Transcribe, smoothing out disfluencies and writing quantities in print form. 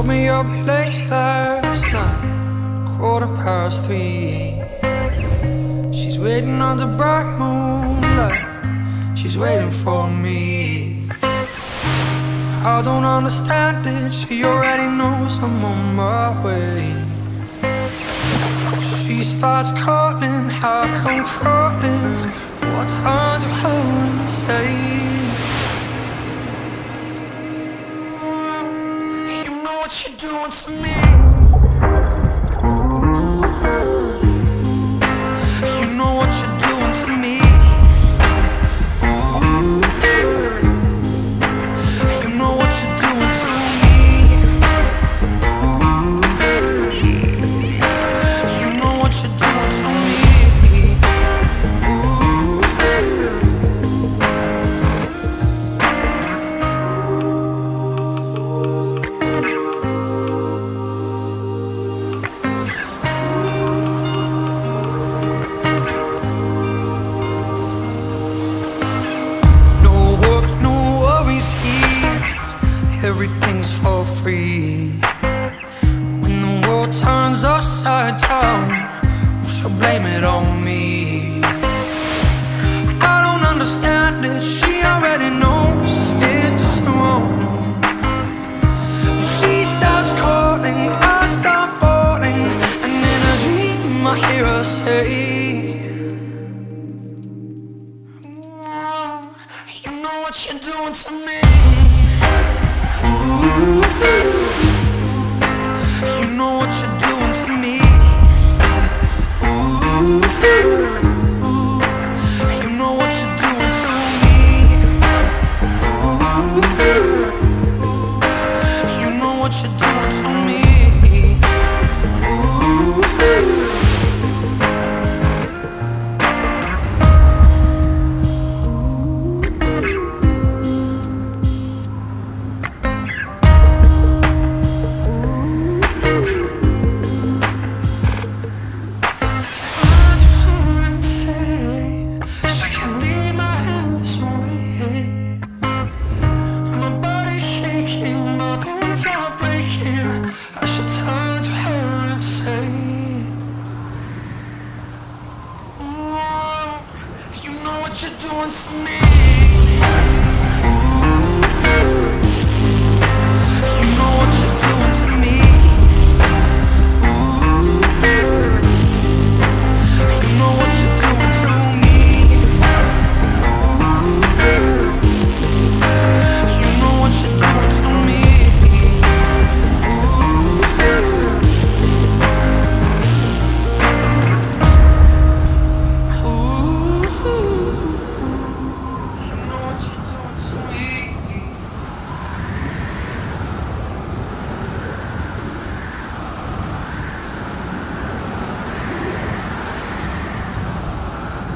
woke me up late last night, 3:15. She's waiting on the bright moonlight, she's waiting for me. I don't understand it, she already knows I'm on my way. She starts calling, I come crawling, what time to her and say, you know what you're doing to me. You know what you're doing to me. You know what you're doing to me. You know what you're doing to me. Everything's for free. When the world turns upside down, she'll blame it on me. I don't understand it, she already knows it's wrong. She starts calling, I start falling, and in a dream I hear her say, you know what you're doing to me. You know what you're doing to me. You know what you're doing to me. You know what you're doing to me.